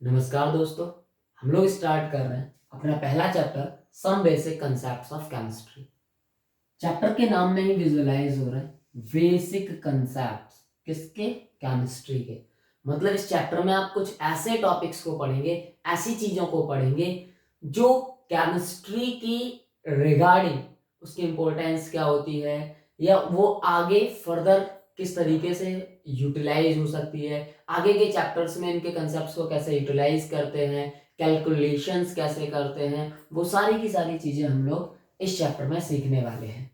नमस्कार दोस्तों, हम लोग स्टार्ट कर रहे हैं अपना पहला chapter some basic concepts of chemistry. Chapter के नाम में ही विजुअलाइज हो रहा है बेसिक कंसेप्ट्स किसके? केमिस्ट्री के। मतलब इस चैप्टर में आप कुछ ऐसे टॉपिक्स को पढ़ेंगे, ऐसी चीजों को पढ़ेंगे जो केमिस्ट्री की रिगार्डिंग उसकी इंपॉर्टेंस क्या होती है या वो आगे फर्दर किस तरीके से यूटिलाइज हो सकती है, आगे के चैप्टर्स में इनके कंसेप्ट्स को कैसे यूटिलाइज करते हैं, कैलकुलेशंस कैसे करते हैं, वो सारी की सारी चीजें हम लोग इस चैप्टर में सीखने वाले हैं।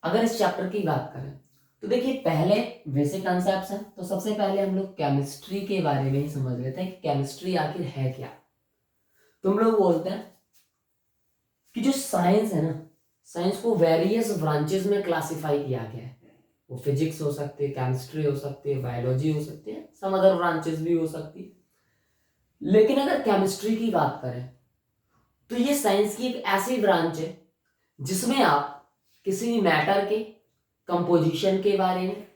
अगर इस चैप्टर की बात करें तो देखिए पहले बेसिक कॉन्सेप्ट्स हैं, तो सबसे पहले हम लोग केमिस्ट्री के बारे में ही समझ लेते हैं कि केमिस्ट्री आखिर है क्या। तुम लोग बोलते हैं कि जो साइंस है ना, साइंस को वेरियस ब्रांचेस में क्लासिफाई किया गया है। वो फिजिक्स हो सकती है, केमिस्ट्री हो सकती है, बायोलॉजी हो सकती है, सम अदर ब्रांचेस भी हो सकती है। लेकिन अगर केमिस्ट्री की बात करें तो ये साइंस की एक ऐसी ब्रांच है जिसमें आप किसी भी मैटर के कंपोजिशन के बारे में,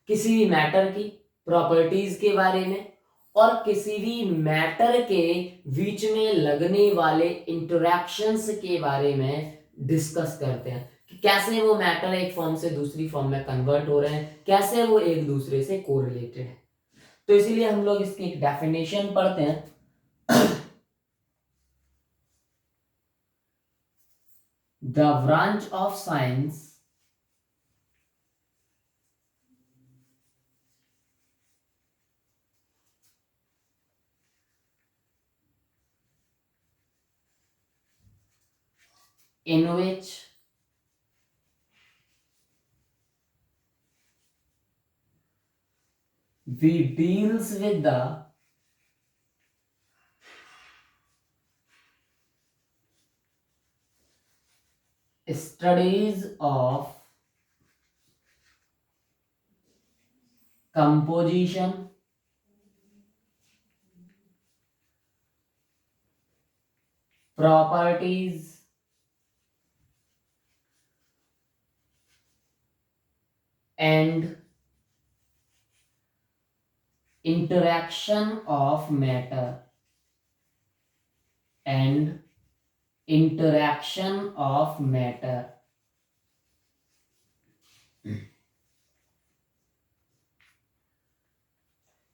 किसी भी मैटर की प्रॉपर्टीज के बारे में और किसी भी मैटर के बीच में लगने वाले इंटरैक्शंस के बारे में डिस्कस करते हैं कि कैसे वो मैटर एक फॉर्म से दूसरी फॉर्म में कन्वर्ट हो रहे हैं, कैसे वो एक दूसरे से कोरिलेटेड है। तो इसीलिए हम लोग इसकी एक डेफिनेशन पढ़ते हैं। The branch of science in which we deals with the studies of composition, properties and interaction of matter and interaction of matter।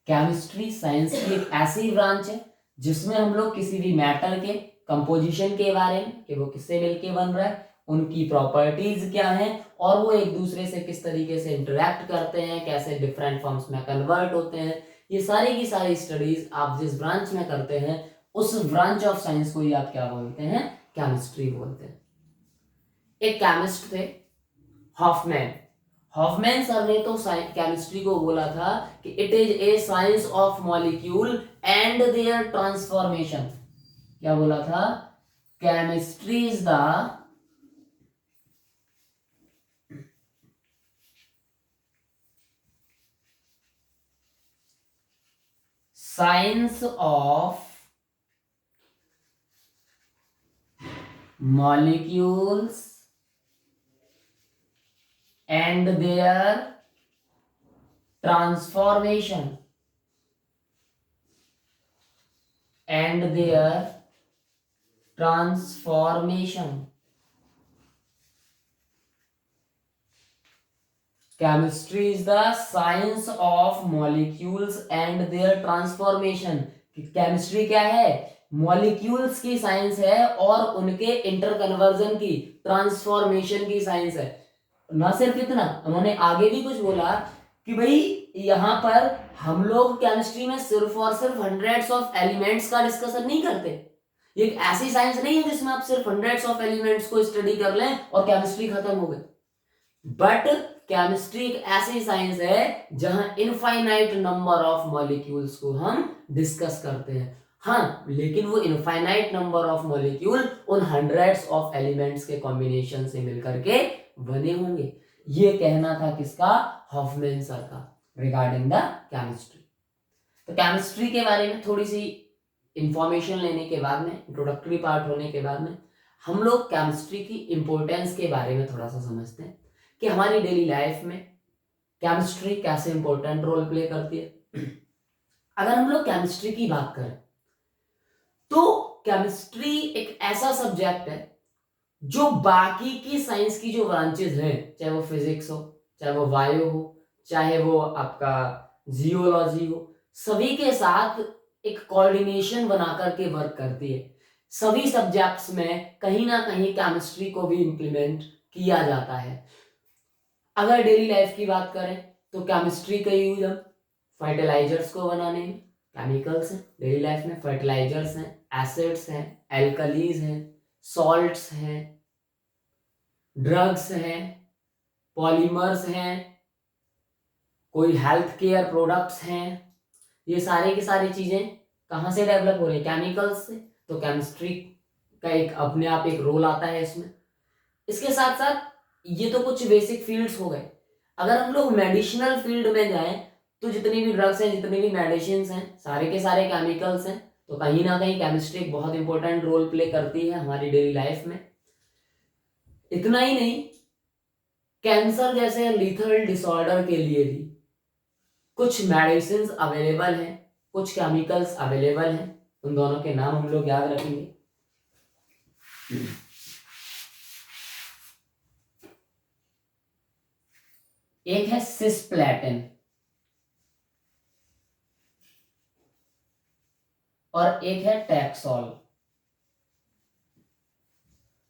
Chemistry science की एक ऐसी ब्रांच है जिसमें हम लोग किसी भी मैटर के कंपोजिशन के बारे में कि वो किससे मिलके बन रहा है, उनकी प्रॉपर्टीज क्या हैं और वो एक दूसरे से किस तरीके से इंटरेक्ट करते हैं, कैसे डिफरेंट फॉर्म्स में कन्वर्ट होते हैं, ये सारी की सारी स्टडीज आप जिस ब्रांच में करते हैं उस ब्रांच ऑफ साइंस को ही आप क्या बोलते हैं? केमिस्ट्री बोलते हैं। एक केमिस्ट थे हॉफमैन। हॉफमैन सर ने तो केमिस्ट्री को बोला था कि it is a science of molecule and their transformation. क्या बोला था? Chemistry is the science of molecules and their transformation and their transformation। chemistry is the science of molecules and their transformation। Chemistry क्या है? Molecules की science है और उनके interconversion की, ट्रांसफॉर्मेशन की साइंस है। ना सिर्फ इतना, उन्होंने आगे भी कुछ बोला कि भाई यहां पर हम लोग केमिस्ट्री में सिर्फ और सिर्फ हंड्रेड्स ऑफ एलिमेंट्स का डिस्कशन नहीं करते। ये एक ऐसी साइंस नहीं है जिसमें आप सिर्फ हंड्रेड्स ऑफ एलिमेंट्स को स्टडी कर लें और केमिस्ट्री खत्म हो गई। बट केमिस्ट्री एक ऐसी साइंस है जहां इनफाइनाइट नंबर ऑफ मॉलिक्यूल्स को हम डिस्कस करते हैं। हाँ, लेकिन वो इनफाइनाइट नंबर ऑफ मॉलिक्यूल उन हंड्रेड्स ऑफ एलिमेंट्स के कॉम्बिनेशन से मिलकर के बने होंगे। ये कहना था किसका? हॉफमैन सर का, रिगार्डिंग द केमिस्ट्री। तो केमिस्ट्री के बारे में थोड़ी सी इंफॉर्मेशन लेने के बाद में, इंट्रोडक्टरी पार्ट होने के बाद में, हम लोग केमिस्ट्री की इंपॉर्टेंस के बारे में थोड़ा सा समझते हैं कि हमारी डेली लाइफ में केमिस्ट्री कैसे इंपॉर्टेंट रोल प्ले करती है। अगर हम लोग केमिस्ट्री की बात करें तो केमिस्ट्री एक ऐसा सब्जेक्ट है जो बाकी की साइंस की जो ब्रांचेस हैं, चाहे वो फिजिक्स हो, चाहे वो बायो हो, चाहे वो आपका जियोलॉजी हो, सभी के साथ एक कोऑर्डिनेशन बना करके वर्क करती है। सभी सब्जेक्ट्स में कहीं ना कहीं केमिस्ट्री को भी इंप्लीमेंट किया जाता है। अगर डेली लाइफ की बात करें तो केमिस्ट्री का यूज हम फर्टिलाइजर्स को बनाने में, केमिकल्स हैं डेली लाइफ में, फर्टिलाइजर्स हैं, एसिड्स हैं, एल्कलीज हैं, सॉल्ट्स हैं, ड्रग्स हैं, पॉलीमर्स हैं, कोई हेल्थ केयर प्रोडक्ट्स हैं, ये सारे की सारी चीजें कहाँ से डेवलप हो रही है? केमिकल्स से। तो केमिस्ट्री का एक अपने आप एक रोल आता है इसमें। इसके साथ साथ ये तो कुछ बेसिक फील्ड्स हो गए। अगर हम लोग मेडिसिनल फील्ड में जाएं तो जितनी भी ड्रग्स हैं, जितनी भी मेडिसिन हैं, सारे के सारे केमिकल्स हैं। तो कहीं ना कहीं केमिस्ट्री एक बहुत इंपॉर्टेंट रोल प्ले करती है हमारी डेली लाइफ में। इतना ही नहीं, कैंसर जैसे लीथल डिसऑर्डर के लिए भी कुछ मेडिसिन अवेलेबल हैं, कुछ केमिकल्स अवेलेबल हैं। उन दोनों के नाम हम लोग याद रखेंगे। एक है सिस्प्लेटिन और एक है टैक्सोल।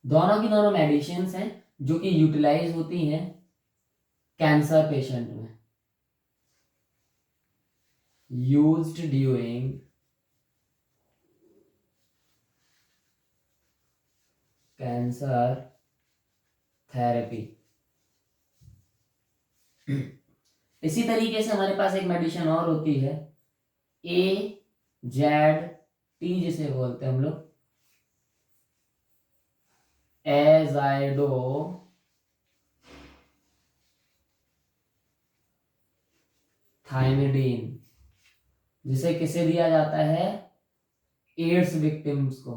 दोनों की दोनों मेडिसिन हैं जो कि यूटिलाइज होती हैं कैंसर पेशेंट में, used during कैंसर थेरेपी। इसी तरीके से हमारे पास एक मेडिसिन और होती है AZT, जिसे बोलते हैं हम लोग एजाइडो थाइमिडीन, जिसे किसे दिया जाता है? एड्स विक्टिम्स को,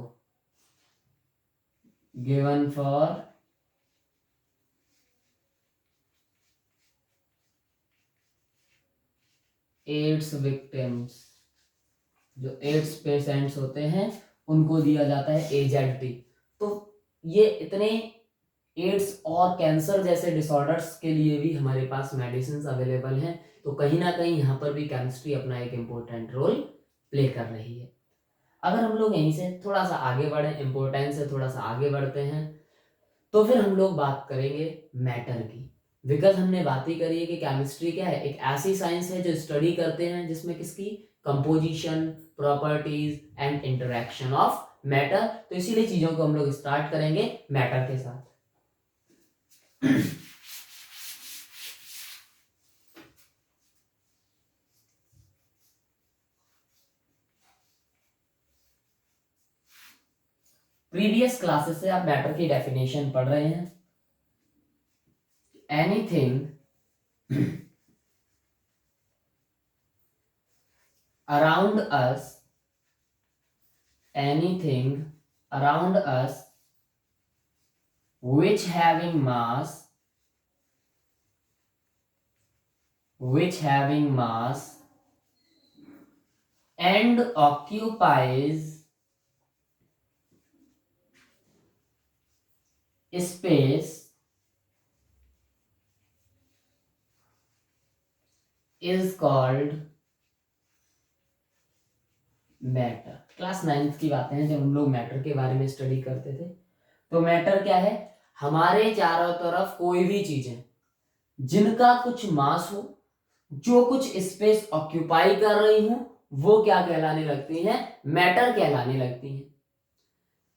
गिवन फॉर एड्स विक्टिम्स। जो एड्स पेशेंट्स होते हैं उनको दिया जाता है AZT। तो ये इतने एड्स और कैंसर जैसे डिसऑर्डर्स के लिए भी हमारे पास मेडिसिन अवेलेबल हैं। तो कहीं ना कहीं यहाँ पर भी केमिस्ट्री अपना एक इम्पोर्टेंट रोल प्ले कर रही है। अगर हम लोग यहीं से थोड़ा सा आगे बढ़े, इम्पोर्टेंस से थोड़ा सा आगे बढ़ते हैं, तो फिर हम लोग बात करेंगे मैटर की। बिकॉज हमने बात ही करी है कि केमिस्ट्री क्या है, एक ऐसी साइंस है जो स्टडी करते हैं जिसमें किसकी composition, properties and interaction of matter. तो इसीलिए चीजों को हम लोग स्टार्ट करेंगे मैटर के साथ। प्रीवियस क्लासेस से आप मैटर की डेफिनेशन पढ़ रहे हैं। Anything around us, anything around us which having mass, and occupies space is called matter. Class 9th की बातें हैं जब हम लोग मैटर के बारे में स्टडी करते थे। तो मैटर क्या है? हमारे चारों तरफ कोई भी चीजें जिनका कुछ मास हो, जो कुछ स्पेस ऑक्यूपाई कर रही हूं, वो क्या कहलाने लगती हैं? मैटर कहलाने लगती हैं।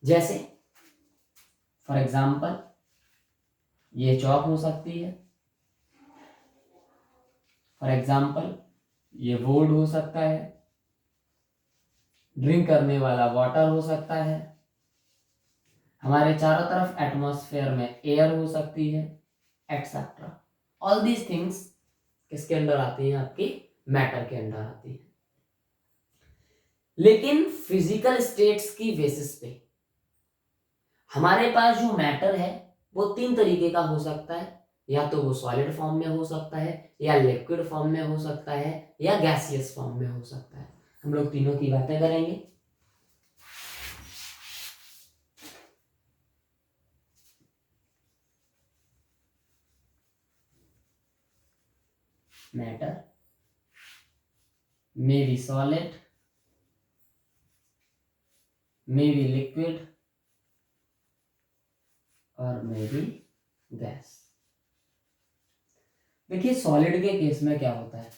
जैसे फॉर एग्जाम्पल ये चौक हो सकती है, फॉर एग्जाम्पल ये बोर्ड हो सकता है, ड्रिंक करने वाला वाटर हो सकता है, हमारे चारों तरफ एटमॉस्फेयर में एयर हो सकती है, एक्सेट्रा। ऑल दीज थिंग्स किसके अंडर आती हैं? आपकी मैटर के अंडर आती है। लेकिन फिजिकल स्टेट्स की बेसिस पे हमारे पास जो मैटर है वो 3 तरीके का हो सकता है। या तो वो सॉलिड फॉर्म में हो सकता है, या लिक्विड फॉर्म में हो सकता है, या गैसियस फॉर्म में हो सकता है। हम लोग तीनों की बातें करेंगे। Matter, may be solid, may be liquid और मे बी गैस। देखिए सॉलिड के केस में क्या होता है,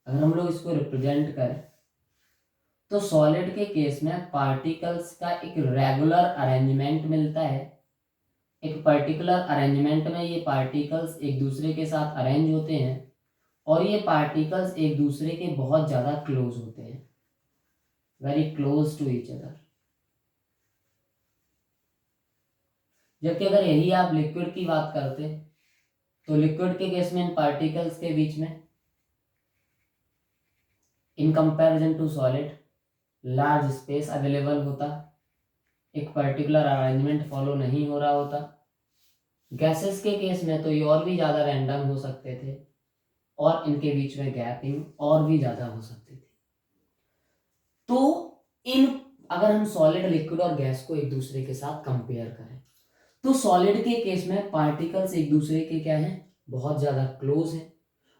अगर हम लोग इसको रिप्रेजेंट करें तो सॉलिड के केस में पार्टिकल्स का एक रेगुलर अरेंजमेंट मिलता है। एक पर्टिकुलर अरेंजमेंट में ये पार्टिकल्स एक दूसरे के साथ अरेंज होते हैं और ये पार्टिकल्स एक दूसरे के बहुत ज़्यादा क्लोज होते हैं, very close to each other. जबकि अगर यही आप लिक्विड की बात करते तो लिक्विड के केस में इन पार्टिकल्स के बीच में in comparison to solid large space available होता, एक पर्टिकुलर अरेंजमेंट फॉलो नहीं हो रहा होता। गैसेस के केस में तो ये और भी ज़्यादा रैंडम हो सकते थे और इनके बीच में गैपिंग और भी ज़्यादा हो सकती थी। तो इन अगर हम सॉलिड, लिक्विड और गैस को एक दूसरे के साथ कंपेयर करें तो सॉलिड के केस में पार्टिकल्स एक दूसरे के क्या हैं, बहुत ज़्यादा क्लोज हैं।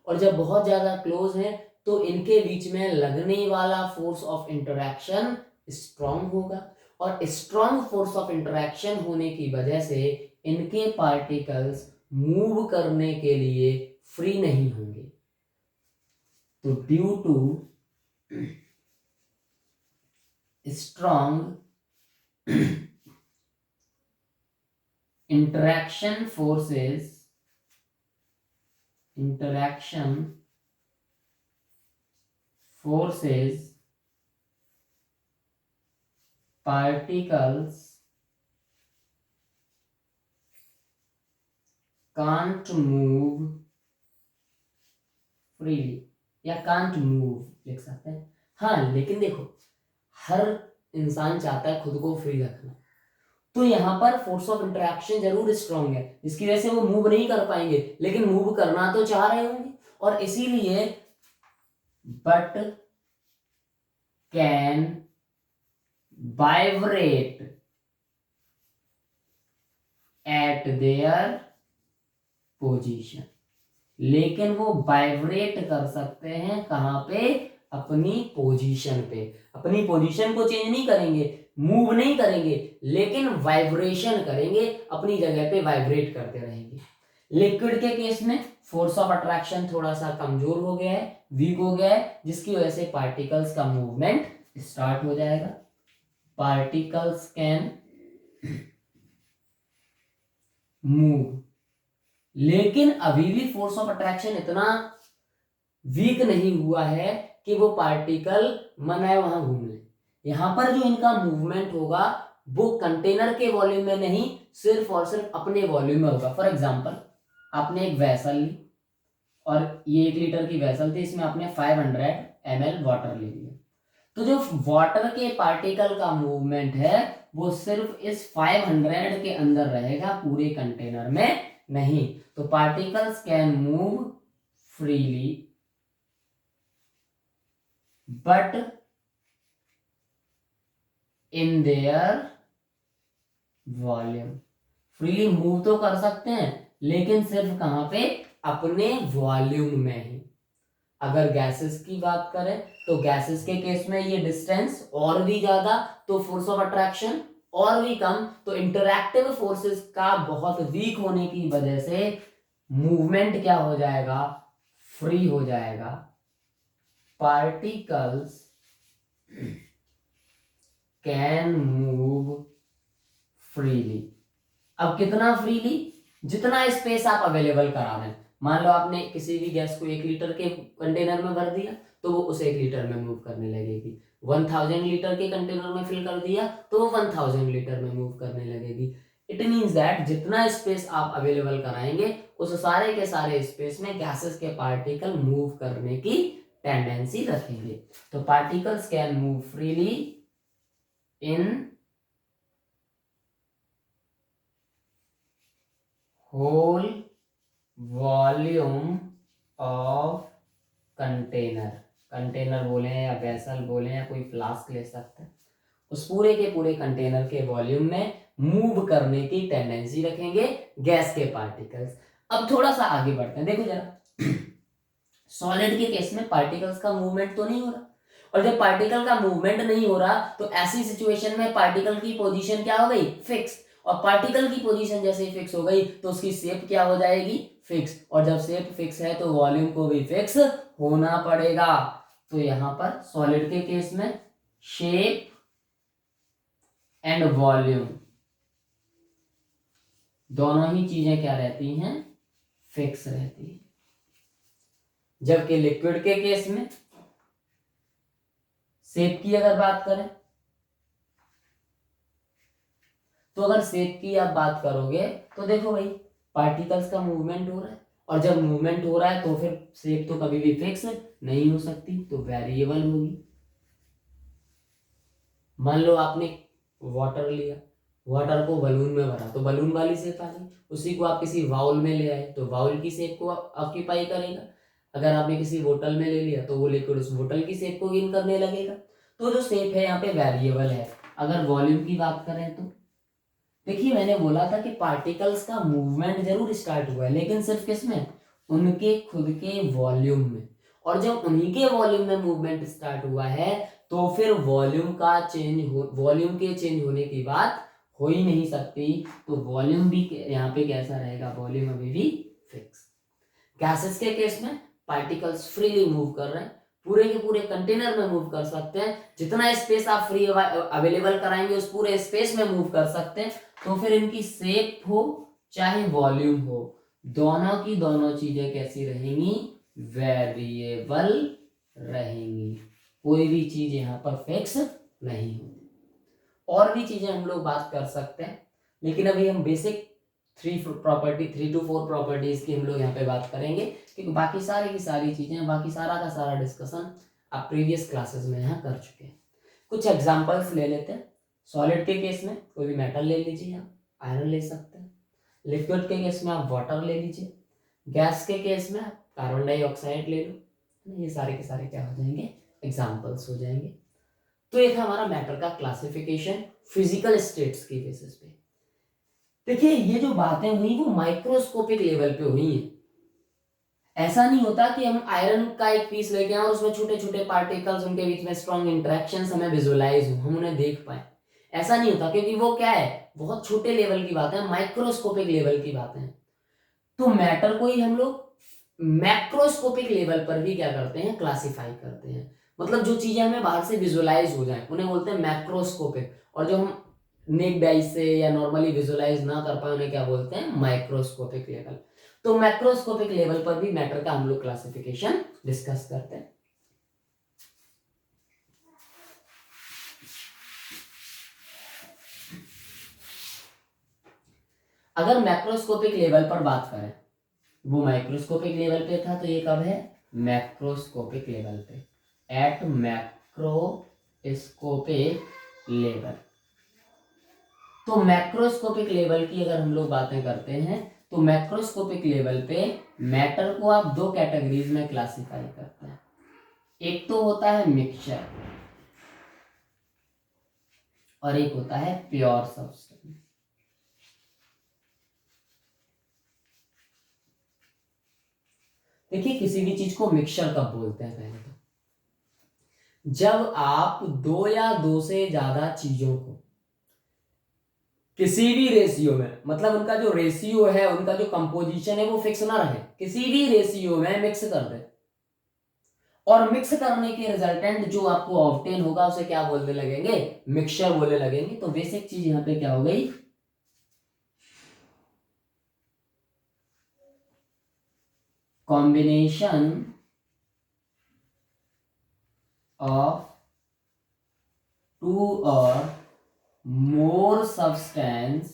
और जब बहुत ज़्यादा क्लोज हैं तो इनके बीच में लगने वाला फोर्स ऑफ इंटरैक्शन स्ट्रॉन्ग होगा और स्ट्रॉन्ग फोर्स ऑफ इंटरैक्शन होने की वजह से इनके पार्टिकल्स मूव करने के लिए फ्री नहीं होंगे। तो due to strong interaction forces particles can't move freely या can't move लिख सकते हैं। हाँ लेकिन देखो हर इंसान चाहता है खुद को फ्री रखना, तो यहाँ पर फोर्स ऑफ इंटरैक्शन जरूर स्ट्रॉन्ग है जिसकी वजह से वो मूव नहीं कर पाएंगे, लेकिन मूव करना तो चाह रहे होंगे और इसीलिए but can vibrate eight their position. लेकिन वो वाइब्रेट कर सकते हैं कहां पे, अपनी पोजीशन पे। अपनी पोजीशन को चेंज नहीं करेंगे, मूव नहीं करेंगे, लेकिन वाइब्रेशन करेंगे, अपनी जगह पे वाइब्रेट करते रहेंगे। लिक्विड के केस में फोर्स ऑफ अट्रैक्शन थोड़ा सा कमजोर हो गया है, वीक हो गया है, जिसकी वजह से पार्टिकल्स का मूवमेंट स्टार्ट हो जाएगा। पार्टिकल्स कैन मूव, लेकिन अभी भी फोर्स ऑफ अट्रैक्शन इतना वीक नहीं हुआ है कि वो पार्टिकल मनाए वहां घूम ले। यहां पर जो इनका मूवमेंट होगा वो कंटेनर के वॉल्यूम में नहीं, सिर्फ और सिर्फ अपने वॉल्यूम में होगा। फॉर एग्जांपल आपने एक वेसल ली और ये 1 लीटर की वेसल थी, इसमें आपने 500 ml वाटर ले लिया, तो जो वाटर के पार्टिकल का मूवमेंट है वो सिर्फ इस 500 के अंदर रहेगा, पूरे कंटेनर में नहीं। तो particles can move freely but in their volume. Freely move तो कर सकते हैं लेकिन सिर्फ कहां पे, अपने वॉल्यूम में ही। अगर गैसेस की बात करें तो गैसेस के केस में ये डिस्टेंस और भी ज्यादा, तो फोर्स ऑफ अट्रैक्शन और भी कम, तो इंटरैक्टिव फोर्सेस का बहुत वीक होने की वजह से मूवमेंट क्या हो जाएगा, फ्री हो जाएगा। Particles can move freely. अब कितना फ्रीली, जितना स्पेस आप अवेलेबल करा रहे हैं। मान लो आपने किसी भी गैस को 1 लीटर के कंटेनर में भर दिया तो वो उसे 1 लीटर में मूव करने लगेगी। 1000 लीटर के कंटेनर में फिल कर दिया तो वो 1000 लीटर में मूव करने लगेगी। इट मीन्स दैट जितना स्पेस आप अवेलेबल कराएंगे उस सारे के सारे स्पेस में गैसेस के पार्टिकल मूव करने की टेंडेंसी रखेंगे। तो particles can move freely in whole volume of container. Container बोले या वेसल बोले या कोई फ्लास्क ले सकते हैं, उस पूरे के पूरे कंटेनर के वॉल्यूम में मूव करने की टेंडेंसी रखेंगे गैस के पार्टिकल्स। अब थोड़ा सा आगे बढ़ते हैं, देखो जरा सॉलिड के केस में पार्टिकल्स का मूवमेंट तो नहीं हो रहा, और जब पार्टिकल का मूवमेंट नहीं हो रहा तो ऐसी सिचुएशन में पार्टिकल की पोजीशन क्या हो गई, फिक्स। और पार्टिकल की पोजीशन जैसे ही फिक्स हो गई तो उसकी शेप क्या हो जाएगी, फिक्स। और जब शेप फिक्स है तो वॉल्यूम को भी फिक्स होना पड़ेगा। तो यहां पर सॉलिड के केस में शेप एंड वॉल्यूम दोनों ही चीजें क्या रहती हैं, फिक्स रहती है। जबकि लिक्विड के केस में शेप की अगर बात करें तो अगर शेप की आप बात करोगे तो देखो भाई पार्टिकल्स का मूवमेंट हो रहा है, और जब मूवमेंट हो रहा है तो फिर शेप तो कभी भी फिक्स नहीं हो सकती, तो वेरिएबल होगी। मान लो आपने वाटर लिया, वाटर को बलून में भरा तो बलून वाली शेप आ गई, उसी को आप किसी बाउल में ले आए तो बाउल की शेप को ऑक्यूपाई करेगा। अगर आपने किसी बोतल में ले लिया तो वो लिक्विड उस बोतल की शेप को गेन करने लगेगा। तो जो शेप है यहाँ पे वेरिएबल है। अगर वॉल्यूम की बात करें तो देखिए मैंने बोला था कि पार्टिकल्स का मूवमेंट जरूर स्टार्ट हुआ है, लेकिन सिर्फ किसमें, उनके खुद के वॉल्यूम में। और जब उन्हीं के वॉल्यूम में मूवमेंट स्टार्ट हुआ है तो फिर वॉल्यूम के चेंज होने की बात हो ही नहीं सकती। तो वॉल्यूम भी यहाँ पे कैसा रहेगा, वॉल्यूम अभी भी फिक्स। गैसेस के केस में पार्टिकल्स फ्रीली मूव कर रहे हैं, पूरे के पूरे कंटेनर में मूव कर सकते हैं। जितना स्पेस आप फ्री अवेलेबल कराएंगे उस पूरे स्पेस में मूव कर सकते हैं। तो फिर इनकी शेप हो चाहे वॉल्यूम हो, दोनों की दोनों चीजें कैसी रहेंगी, वेरिएबल रहेंगी। कोई भी चीज यहाँ पर फिक्स नहीं होती। और भी चीजें हम लोग बात कर सकते हैं, लेकिन अभी हम बेसिक 3 to 4 प्रॉपर्टीज की हम लोग यहाँ पे बात करेंगे, क्योंकि बाकी सारी की सारी चीजें, बाकी सारा का सारा डिस्कशन आप प्रीवियस क्लासेस में यहाँ कर चुके हैं। कुछ एग्जांपल्स ले लेते हैं। सॉलिड के केस में कोई भी मेटल ले लीजिए, आप आयरन ले सकते हैं। लिक्विड के केस में आप वाटर ले लीजिए। गैस के केस में आप कार्बन डाइऑक्साइड ले लो। ये सारे के सारे क्या हो जाएंगे, एग्जाम्पल्स हो जाएंगे। तो ये था हमारा मैटर का क्लासिफिकेशन फिजिकल स्टेट्स की बेसिस पे। देखिए ये जो बातें हुई वो माइक्रोस्कोपिक लेवल पे हुई हैं। ऐसा नहीं होता कि हम आयरन का एक पीस लेके आए और उसमें छोटे छोटे पार्टिकल्स, उनके बीच में स्ट्रॉन्ग इंटरेक्शंस हमें विजुअलाइज हो, हम उन्हें देख पाए। ऐसा नहीं होता, क्योंकि वो क्या है, बहुत छोटे लेवल की बातें, माइक्रोस्कोपिक लेवल की बातें हैं। तो मैटर को ही हम लोग मैक्रोस्कोपिक लेवल पर भी क्या करते हैं, क्लासिफाई करते हैं। मतलब जो चीजें हमें बाहर से विजुअलाइज हो जाए उन्हें बोलते हैं मैक्रोस्कोपिक, और जो हम नेक्ड आई से या नॉर्मली विजुअलाइज ना कर पाए उन्हें क्या बोलते हैं, माइक्रोस्कोपिक लेवल। तो मैक्रोस्कोपिक लेवल पर भी मैटर का हम लोग क्लासिफिकेशन डिस्कस करते हैं। अगर मैक्रोस्कोपिक लेवल पर बात करें, वो माइक्रोस्कोपिक लेवल पे था, तो ये कब है, मैक्रोस्कोपिक लेवल पे, एट मैक्रोस्कोपिक लेवल। तो मैक्रोस्कोपिक लेवल की अगर हम लोग बातें करते हैं तो मैक्रोस्कोपिक लेवल पे मैटर को आप 2 कैटेगरीज में क्लासिफाई करते हैं। एक तो होता है मिक्सचर और एक होता है प्योर सब्सटेंस। देखिए किसी भी चीज को मिक्सचर कब बोलते हैं, पहले तो जब आप 2 या 2 से ज्यादा चीजों को किसी भी रेशियो में, मतलब उनका जो रेशियो है, उनका जो कंपोजिशन है वो फिक्स ना रहे, किसी भी रेशियो में मिक्स कर दे, और मिक्स करने के रिजल्टेंट जो आपको ऑब्टेन होगा उसे क्या बोलने लगेंगे, मिक्सचर बोलने लगेंगे। तो बेसिक चीज यहां पे क्या हो गई, कॉम्बिनेशन ऑफ 2 और more substance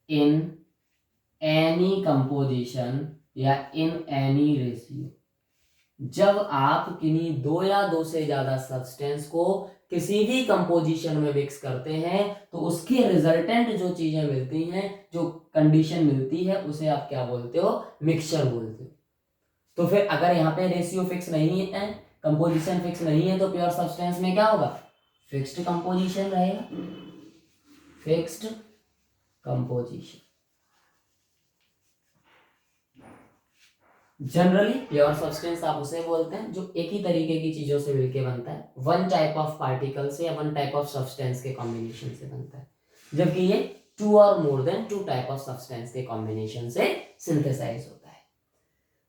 in any composition या in any ratio। जब आप किन्हीं 2 या 2 से ज्यादा सब्सटेंस को किसी भी कंपोजिशन में मिक्स करते हैं तो उसके रिजल्टेंट जो चीजें मिलती हैं, जो कंडीशन मिलती है, उसे आप क्या बोलते हो, मिक्सचर बोलते हो। तो फिर अगर यहाँ पे रेशियो फिक्स नहीं है, कंपोजिशन फिक्स नहीं है, तो प्योर सब्सटेंस में क्या होगा, फिक्स्ड कंपोजिशन रहेगा, fixed composition. Generally pure substance आप उसे बोलते हैं जो एक ही तरीके की चीजों से मिलके बनता है, वन टाइप ऑफ पार्टिकल से या वन टाइप ऑफ सब्सटेंस के कॉम्बिनेशन से बनता है, जबकि ये टू और more than two type of substance के कॉम्बिनेशन से सिंथेसाइज होता है।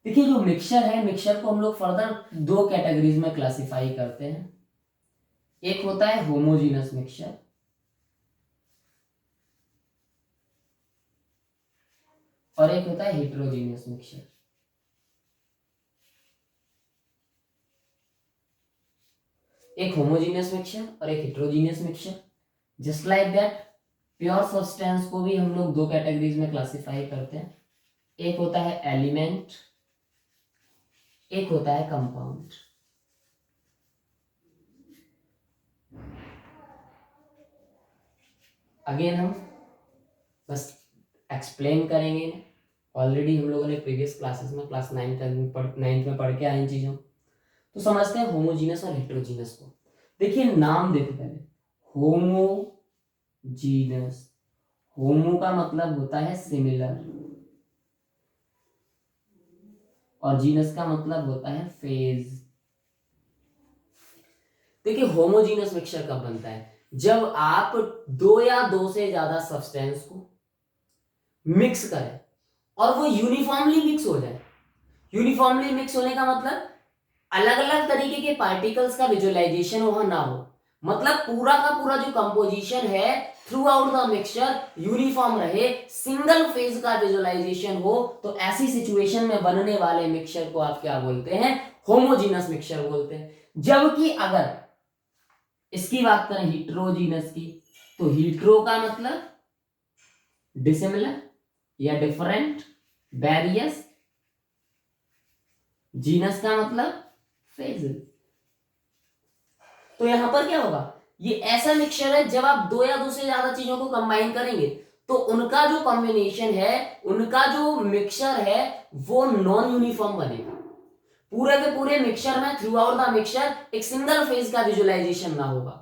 देखिए जो मिक्सचर है, मिक्सचर को हम लोग फर्दर दो कैटेगरीज में क्लासिफाई करते हैं। एक होता है होमोजीनस मिक्सचर और एक होता है हेटेरोजीनियस मिक्सचर। एक होमोजीनियस मिक्सचर और एक heterogeneous mixture. Just like that pure substance को भी हम लोग दो कैटेगरीज में क्लासिफाई करते हैं। एक होता है एलिमेंट, एक होता है कंपाउंड। अगेन हम बस एक्सप्लेन करेंगे। ऑलरेडी हम लोगों ने प्रीवियस क्लासेस में क्लास 9th में पढ़ के आए इन चीजों। तो समझते हैं होमोजीनस और हेटेरोजीनस को। देखिए नाम देखो पहले, होमोजीनस। होमो का मतलब होता है सिमिलर और जीनस का मतलब होता है फेज। देखिए होमोजीनस मिक्सचर कब बनता है? जब आप दो या दो से ज्यादा सब्सटेंस को मिक्स करें और वो यूनिफॉर्मली मिक्स हो जाए। यूनिफॉर्मली मिक्स होने का मतलब अलग अलग तरीके के पार्टिकल्स का विजुअलाइजेशन वहां ना हो, मतलब पूरा का पूरा जो कंपोजिशन है through out the mixture uniform रहे, सिंगल फेज का विजुअलाइजेशन हो। तो ऐसी सिचुएशन में बनने वाले मिक्सचर को आप क्या बोलते हैं? होमोजीनस मिक्सचर बोलते हैं। जबकि अगर इसकी बात करें हीट्रोजीनस की, तो हीट्रो का मतलब डिसिमिलर या डिफरेंट, वेरियस। जीनस का मतलब फेजेस। तो यहां पर क्या होगा? ये ऐसा मिक्सचर है जब आप दो या दो से ज्यादा चीजों को कंबाइन करेंगे तो उनका जो कॉम्बिनेशन है, उनका जो मिक्सचर है वो नॉन यूनिफॉर्म बनेगा। पूरे के पूरे मिक्सचर में थ्रू आउट द मिक्सचर एक सिंगल फेज का विजुअलाइजेशन ना होगा।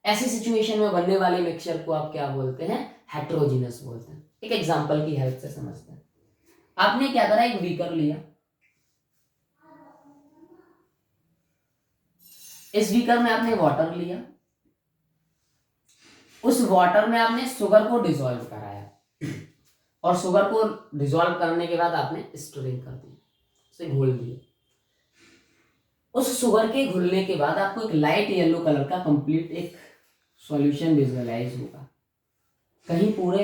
ऐसी सिचुएशन में बनने वाले मिक्सचर को आप क्या बोलते हैं? हेटेरोजीनस बोलते हैं। एक एग्जांपल की हेल्प से समझते हैं। आपने क्या करा, एक बीकर लिया, इस बीकर में आपने वाटर लिया, उस वाटर में आपने शुगर को डिसॉल्व कराया और शुगर को डिसॉल्व करने के बाद आपने स्टरिंग कर दी, उसे घोल दिया। उस शुगर के घुलने के बाद आपको एक लाइट येलो कलर का कंप्लीट एक सॉल्यूशन विजुअलाइज होगा। कहीं पूरे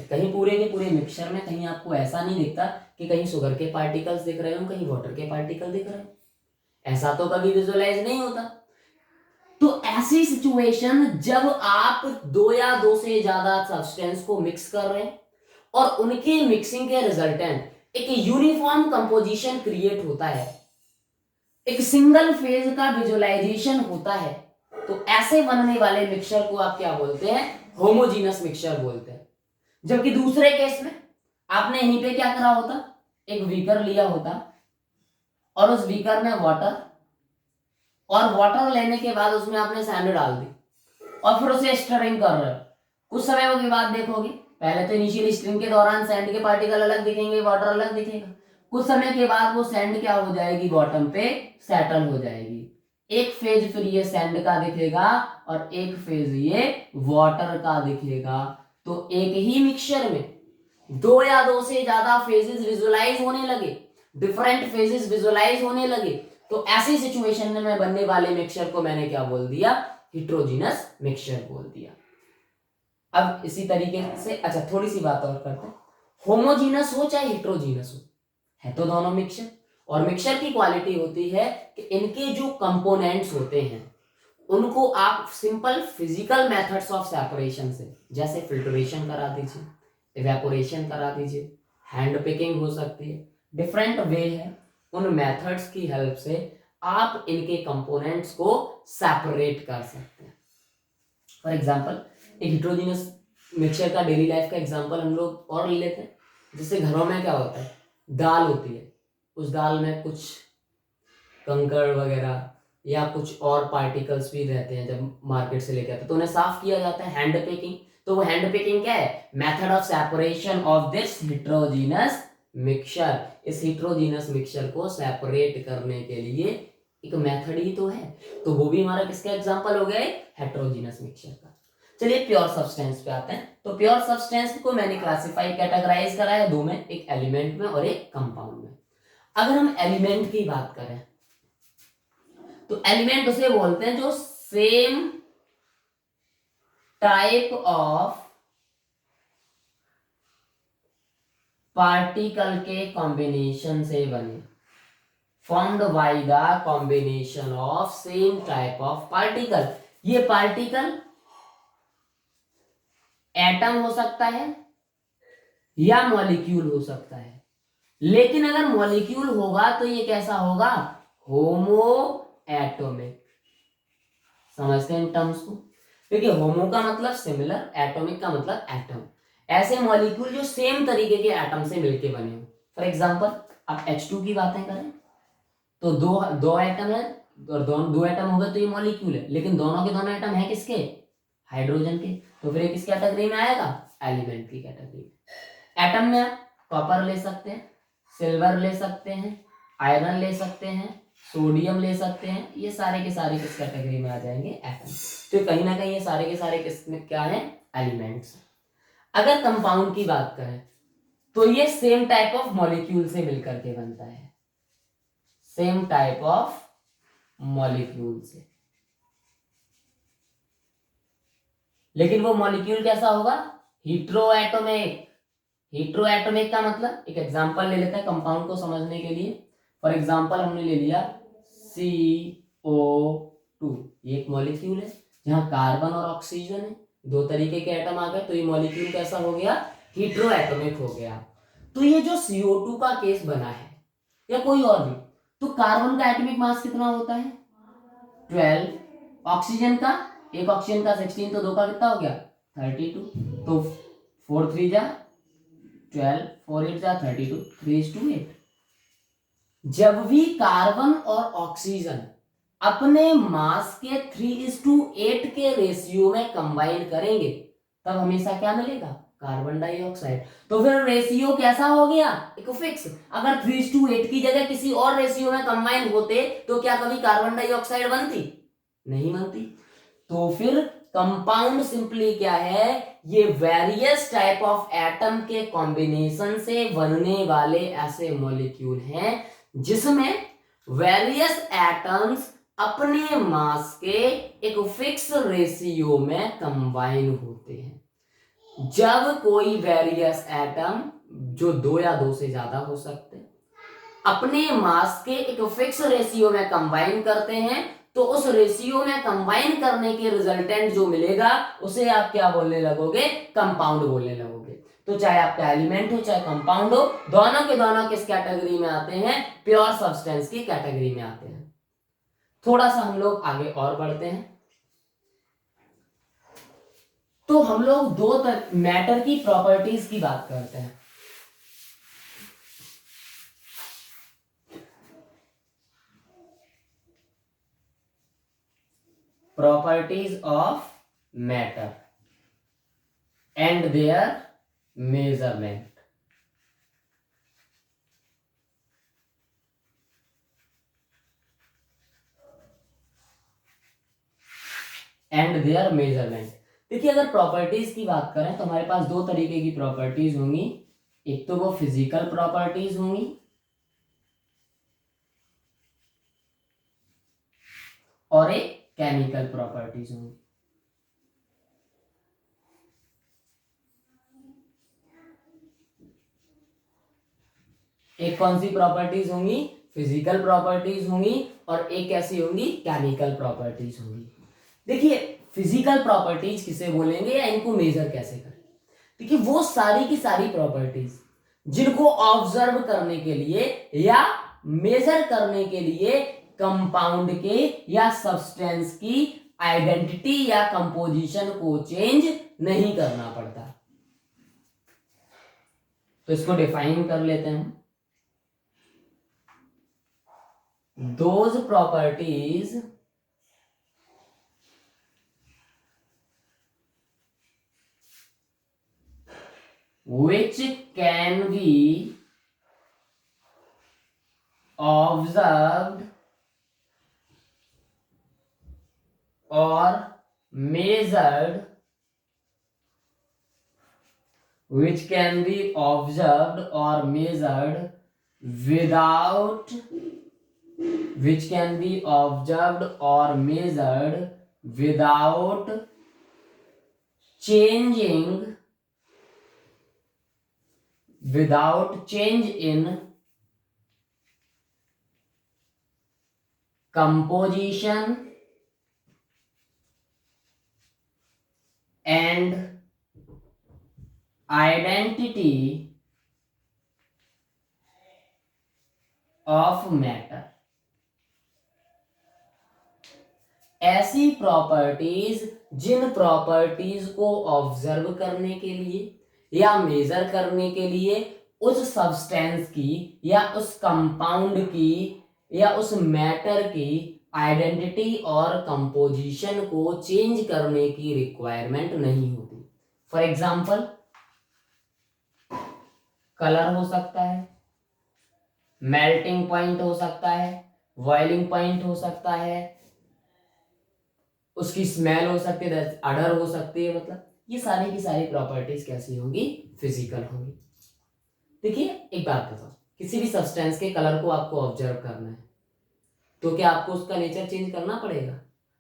कहीं पूरे के पूरे मिक्सचर में कहीं आपको ऐसा नहीं दिखता कि कहीं शुगर के पार्टिकल्स दिख रहे हो, कहीं वाटर के पार्टिकल दिख रहे हो। ऐसा तो कभी विजुअलाइज नहीं होता। तो ऐसी सिचुएशन जब आप दो या दो से ज्यादा सब्सटेंस को मिक्स कर रहे हैं और उनके मिक्सिंग के रिजल्टेंट एक यूनिफॉर्म कंपोजिशन क्रिएट होता है, एक सिंगल फेज का विजुअलाइजेशन होता है, तो ऐसे बनने वाले मिक्सचर को आप क्या बोलते हैं? होमोजीनस मिक्सचर बोलते हैं। जबकि दूसरे केस में आपने यहीं पे क्या करा होता, एक बीकर लिया होता और उस बीकर में वाटर, और वाटर लेने के बाद उसमें आपने सैंड डाल दी और फिर उसे स्टरिंग कर रहे हो। कुछ समय के बाद देखोगे, पहले तो इनिशियल स्टरिंग के दौरान सैंड के पार्टिकल अलग दिखेंगे, वाटर अलग दिखेगा। कुछ समय के बाद वो सैंड क्या हो जाएगी? बॉटम पे सेटल हो जाएगी। एक फेज फिर ये सैंड का दिखेगा और एक फेज ये वाटर का दिखेगा। तो एक ही मिक्सचर में दो या दो से ज्यादा फेजेस विजुअलाइज होने लगे, डिफरेंट फेजेस विजुअलाइज होने लगे, तो ऐसी सिचुएशन में बनने वाले मिक्सचर को मैंने क्या बोल दिया? हेटेरोजीनस मिक्सचर बोल दिया। अब इसी तरीके से अच्छा थोड़ी सी बात और करते हैं। होमोजीनस हो चाहे हेटेरोजीनस हो, है तो दोनों मिक्सचर। और मिक्सचर की क्वालिटी होती है कि इनके जो कंपोनेंट्स होते हैं उनको आप simple physical methods of separation से, जैसे फिल्ट्रेशन करा दीजिए, इवेपोरेशन करा दीजिए, हैंड पिकिंग हो सकती है, डिफरेंट वे है, उन मेथड्स की हेल्प से आप इनके कंपोनेंट्स को सेपरेट कर सकते हैं। फॉर एग्जांपल एक हेटेरोजीनियस मिक्सचर का डेली लाइफ का एग्जांपल हम लोग और ले लेते हैं। जैसे घरों में क्या होता है, दाल होती है, उस दाल में कुछ कंकड़ वगैरह या कुछ और पार्टिकल्स भी रहते हैं, जब मार्केट से लेके आते हैं तो उन्हें साफ किया जाता है, हैंड पिकिंग। तो वो हैंड पिकिंग क्या है? Method of separation of this heterogeneous mixture, इस हिट्रोजीनस मिक्सचर को सेपरेट करने के लिए एक मेथड ही तो है, तो वो भी हमारा किसका एग्जांपल हो गया, हेट्रोजीनस मिक्सचर का। चलिए प्योर सब्सटेंस पे आते हैं। तो प्योर सब्सटेंस को मैंने क्लासिफाई कैटेगराइज करा है दो में, एक एलिमेंट में और एक कंपाउंड में। अगर हम एलिमेंट की बात करें तो एलिमेंट उसे बोलते हैं जो सेम टाइप ऑफ पार्टिकल के कॉम्बिनेशन से बने, formed by the combination of same type of particle. ये पार्टिकल एटम हो सकता है या मॉलिक्यूल हो सकता है, लेकिन अगर मॉलिक्यूल होगा तो ये कैसा होगा, होमो एटोमिक। समझते हैं इन टर्म्स को। देखिए होमो का मतलब सिमिलर, एटॉमिक का मतलब एटम। ऐसे मॉलिक्यूल जो सेम तरीके के एटम से मिलके बने हो। फॉर एग्जांपल आप H2 की बातें करें तो दो एटम है और दो एटम हो गए तो ये मॉलिक्यूल है, लेकिन दोनों के दोनों एटम है किसके, हाइड्रोजन के, तो फिर ये किस कैटेगरी में आएगा, एलिमेंट की कैटेगरी में। एटम में आप कॉपर ले सकते हैं, सिल्वर ले सकते हैं, आयरन ले सकते हैं, सोडियम ले सकते हैं, ये सारे के सारे किस कैटेगरी में आ जाएंगे, एटम। तो कहीं ना कहीं ये सारे के सारे किस में क्या है, एलिमेंट्स। अगर कंपाउंड की बात करें तो ये सेम टाइप ऑफ मॉलिक्यूल से मिलकर के बनता है, सेम टाइप ऑफ मॉलिक्यूल से, लेकिन वो मॉलिक्यूल कैसा होगा, हीट्रोएटोमिक। हीट्रोएटोमिक का मतलब एक एग्जांपल ले लेते हैं कंपाउंड को समझने के लिए। फॉर एग्जांपल हमने ले लिया CO2, ये एक मॉलिक्यूल है जहां कार्बन और ऑक्सीजन है, दो तरीके के एटम आ गए, तो ये मॉलिक्यूल कैसा हो गया, हीट्रोएटोमिक हो गया। तो ये जो CO2 का केस बना है या कोई और भी, तो कार्बन का एटॉमिक मास कितना होता है, 12। ऑक्सीजन का, एक ऑक्सीजन का 16, तो दो का कितना हो गया, 32। तो 4 3 जा 12, 4 8 जा 32, 3:8। जब भी कार्बन और ऑक्सीजन अपने मास के 3:8 के रेशियो में कंबाइन करेंगे तब हमेशा क्या मिलेगा, कार्बन डाइऑक्साइड। तो फिर रेशियो कैसा हो गया, एक फिक्स। अगर 3:8 की जगह किसी और रेशियो में कंबाइन होते तो क्या कभी कार्बन डाइऑक्साइड बनती, नहीं बनती। तो फिर कंपाउंड सिंपली क्या है, ये वेरियस टाइप ऑफ एटम के कॉम्बिनेशन से बनने वाले ऐसे मॉलिक्यूल हैं जिसमें वेरियस एटम्स अपने मास के एक फिक्स रेशियो में कंबाइन होते हैं। जब कोई वेरियस एटम, जो दो या दो से ज्यादा हो सकते हैं, अपने मास के एक फिक्स रेशियो में कंबाइन करते हैं, तो उस रेशियो में कंबाइन करने के रिजल्टेंट जो मिलेगा उसे आप क्या बोलने लगोगे, कंपाउंड बोलने लगोगे। तो चाहे आपका एलिमेंट हो चाहे कंपाउंड हो, दोनों के दोनों किस कैटेगरी में आते हैं, प्योर सब्सटेंस की कैटेगरी में आते हैं। थोड़ा सा हम लोग आगे और बढ़ते हैं। तो हम लोग दो मैटर की प्रॉपर्टीज की बात करते हैं। Properties of matter and there measurement. And there measurement. देखिए अगर प्रॉपर्टीज की बात करें तो हमारे पास दो तरीके की प्रॉपर्टीज होंगी, एक तो वो फिजिकल प्रॉपर्टीज होंगी और एक केमिकल प्रॉपर्टीज होंगी। एक कौन सी प्रॉपर्टीज होंगी, फिजिकल प्रॉपर्टीज होंगी, और एक कैसी होंगी, केमिकल प्रॉपर्टीज होंगी। देखिए फिजिकल प्रॉपर्टीज किसे बोलेंगे या इनको मेजर कैसे करें। देखिए वो सारी की सारी प्रॉपर्टीज जिनको ऑब्जर्व करने के लिए या मेजर करने के लिए कंपाउंड के या सब्सटेंस की आइडेंटिटी या कंपोजिशन को चेंज नहीं करना पड़ता। तो इसको डिफाइन कर लेते हैं हम। Those properties which can be observed or measured, which can be observed or measured without, which can be observed or measured without changing, without change in composition and identity of matter. ऐसी properties जिन properties को observe करने के लिए या major करने के लिए उस सब्सटेंस की या उस कंपाउंड की या उस मैटर की आइडेंटिटी और कंपोजिशन को चेंज करने की रिक्वायरमेंट नहीं होती। फॉर एग्जाम्पल, कलर हो सकता है, मेल्टिंग पॉइंट हो सकता है, बॉइलिंग पॉइंट हो सकता है, उसकी स्मेल हो सकती है, अडर हो सकती है, मतलब ये सारी की सारी प्रॉपर्टीज कैसी होंगी? फिजिकल होंगी। देखिए एक बात बताओ, किसी भी सब्सटेंस के कलर को आपको ऑब्जर्व करना है तो क्या आपको उसका नेचर चेंज करना पड़ेगा?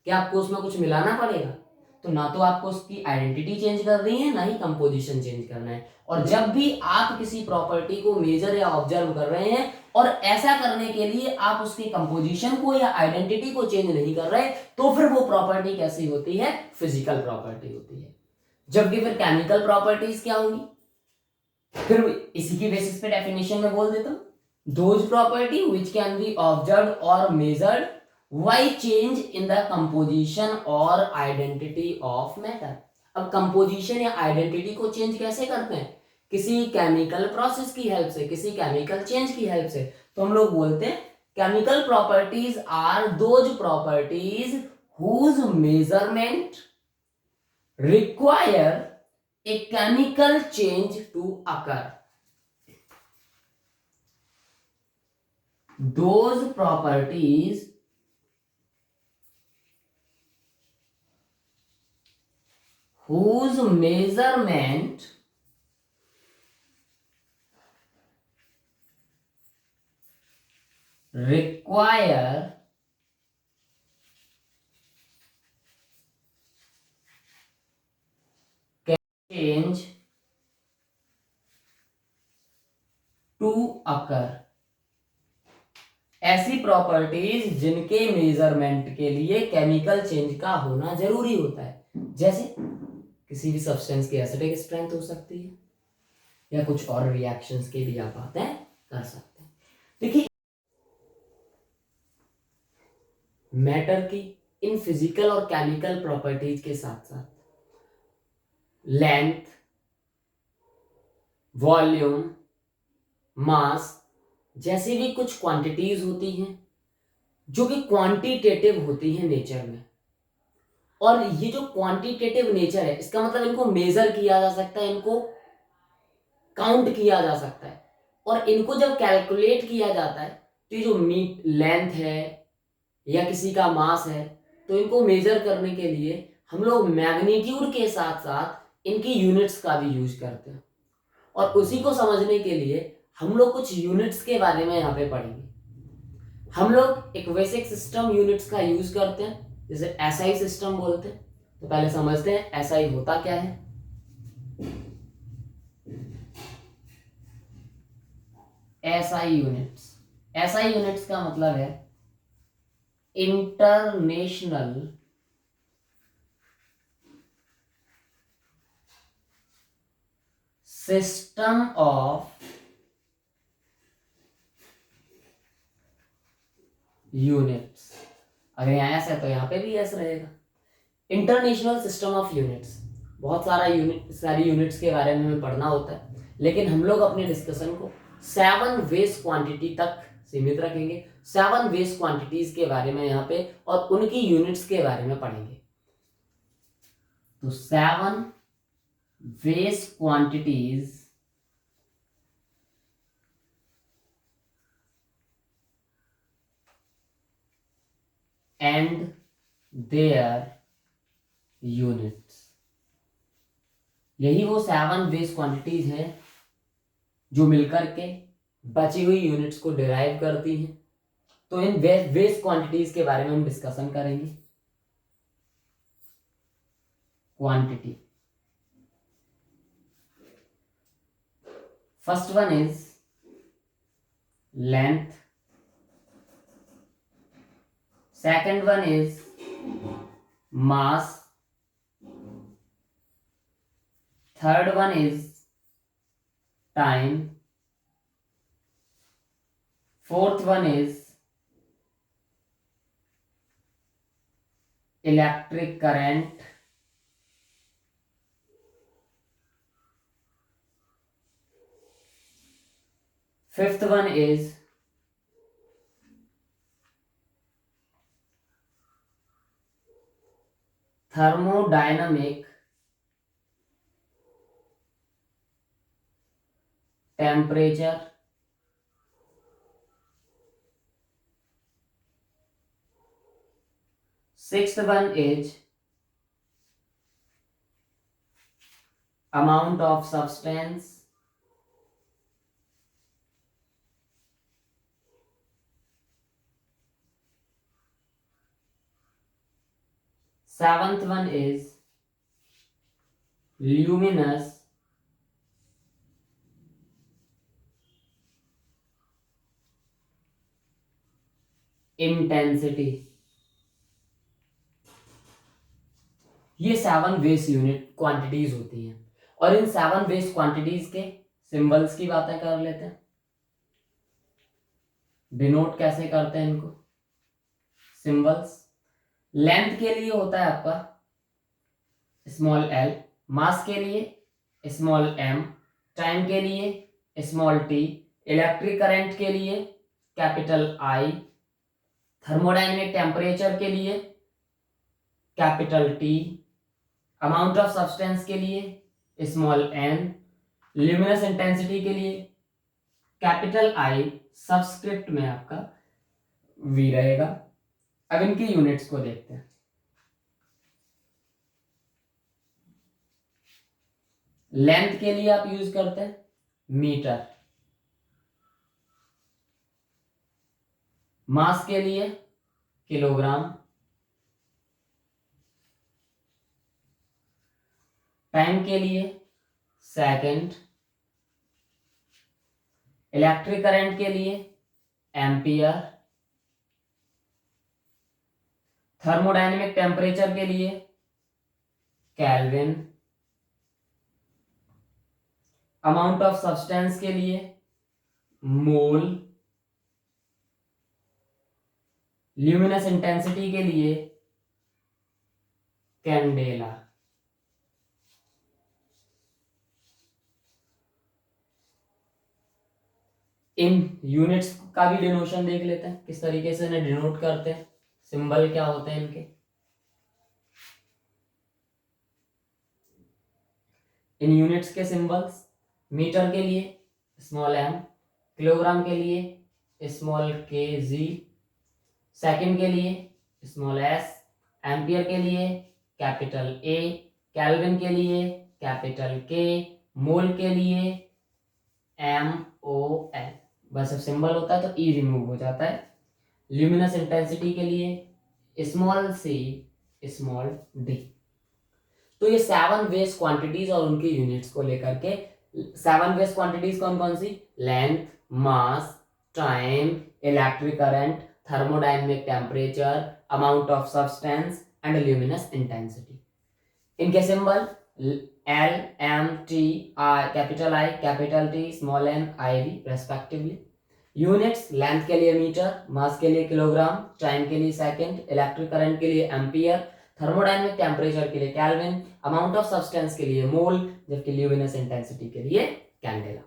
क्या आपको उसमें कुछ मिलाना पड़ेगा? तो ना तो आपको उसकी आइडेंटिटी चेंज कर रही है, ना ही कंपोजिशन चेंज करना है। और जब भी आप किसी प्रॉपर्टी को मेजर या ऑब्जर्व कर रहे हैं और ऐसा करने के लिए आप उसकी कंपोजिशन को या आइडेंटिटी को चेंज नहीं कर रहे, तो फिर वो प्रॉपर्टी कैसी होती है? फिजिकल प्रॉपर्टी होती है। जबकि फिर केमिकल प्रॉपर्टीज क्या होंगी? फिर इसी की बेसिस पे डेफिनेशन में बोल देता हूं, those property which can be observed or measured by change in the composition or identity of matter। अब कंपोजिशन या आइडेंटिटी को चेंज कैसे करते हैं? किसी केमिकल प्रोसेस की हेल्प से, किसी केमिकल चेंज की हेल्प से। तो हम लोग बोलते हैं chemical properties are those properties whose measurement require a chemical change to occur। Those properties whose measurement require change to occur। ऐसी प्रॉपर्टीज जिनके मेजरमेंट के लिए केमिकल चेंज का होना जरूरी होता है, जैसे किसी भी सब्सटेंस की एसिडिक स्ट्रेंथ हो सकती है या कुछ और रिएक्शंस के भी आप बातें कर सकते हैं। देखिए मैटर की इन फिजिकल और केमिकल प्रॉपर्टीज के साथ साथ लेंथ, वॉल्यूम, मास जैसी भी कुछ क्वांटिटीज होती हैं जो कि क्वांटिटेटिव होती हैं नेचर में। और ये जो क्वांटिटेटिव नेचर है, इसका मतलब इनको मेजर किया जा सकता है, इनको काउंट किया जा सकता है। और इनको जब कैलकुलेट किया जाता है तो ये जो मीट लेंथ है या किसी का मास है, तो इनको मेजर करने के लिए हम लोग मैग्नीट्यूड के साथ साथ इनकी यूनिट्स का भी यूज करते हैं। और उसी को समझने के लिए हम लोग कुछ यूनिट्स के बारे में यहाँ पे पढ़ेंगे। हम लोग एक बेसिक सिस्टम यूनिट्स का यूज करते हैं, जैसे एसआई सिस्टम बोलते हैं। तो पहले समझते हैं एसआई होता क्या है। एसआई यूनिट्स का मतलब है इंटरनेशनल सिस्टम ऑफ यूनिट्स। अगर यहां एस है तो यहां पे भी एस रहेगा। इंटरनेशनल सिस्टम ऑफ यूनिट्स, बहुत सारी यूनिट्स के बारे में पढ़ना होता है, लेकिन हम लोग अपने डिस्कशन को 7 वेस्ट क्वांटिटी तक सीमित रखेंगे। 7 वेस्ट क्वांटिटीज के बारे में यहाँ पे और उनकी यूनिट्स के बारे में पढ़ेंगे। तो 7 वेस्ट क्वांटिटीज एंड देयर यूनिट्स। यही वो 7 बेस क्वांटिटीज हैं जो मिलकर के बची हुई यूनिट्स को डिराइव करती हैं। तो इन बेस क्वांटिटीज के बारे में हम डिस्कशन करेंगे। Quantity, first one is length, second one is mass, third one is time, fourth one is electric current, fifth one is thermodynamic temperature, sixth one is amount of substance, seventh one is luminous intensity। ये 7 base unit quantities होती हैं और इन 7 base quantities के symbols की बातें कर लेते हैं। डिनोट कैसे करते हैं इनको, सिंबल्स। लेंथ के लिए होता है आपका स्मॉल एल, मास के लिए स्मॉल एम, टाइम के लिए स्मॉल टी, इलेक्ट्रिक करंट के लिए कैपिटल आई, थर्मोडायनेमिक टेम्परेचर के लिए capital T, amount of substance के लिए स्मॉल एन, ल्यूमिनस इंटेंसिटी के लिए कैपिटल आई, सबस्क्रिप्ट में आपका वी रहेगा। अब इनकी यूनिट्स को देखते हैं। लेंथ के लिए आप यूज करते हैं मीटर, मास के लिए किलोग्राम, टाइम के लिए सेकंड, इलेक्ट्रिक करंट के लिए एम्पियर, थर्मोडायनेमिक टेम्परेचर के लिए केल्विन, अमाउंट ऑफ सब्सटेंस के लिए मोल, ल्यूमिनस इंटेंसिटी के लिए कैंडेला। इन यूनिट्स का भी डिनोशन देख लेते हैं, किस तरीके से इन्हें डिनोट करते हैं, सिंबल क्या होते हैं इनके। इन यूनिट्स के सिंबल्स, मीटर के लिए स्मॉल एम, किलोग्राम के लिए स्मॉल के जी, सेकंड के लिए स्मॉल एस, एम्पियर के लिए कैपिटल ए, केल्विन के लिए कैपिटल के, मोल के लिए एम ओ एल। बस अब सिंबल होता है तो ई रिमूव हो जाता है। ल्यूमिनस इंटेंसिटी के लिए स्मॉल सी, स्मॉल डी। तो ये 7 बेस क्वांटिटीज और उनकी यूनिट्स को लेकर के 7 बेस क्वांटिटीज कौन कौन सी, length, mass, time, electric current, thermodynamic temperature, amount of substance and luminous intensity. इनके symbol L, M, T, I, capital T, small N, I V respectively. Units, length के लिए मीटर, मास के लिए किलोग्राम, टाइम के लिए सेकंड, इलेक्ट्रिक करंट के लिए ampere, thermodynamic temperature के लिए केल्विन, अमाउंट ऑफ सब्सटेंस के लिए मोल, जबकि ल्यूमिनस इंटेंसिटी के लिए कैंडेला।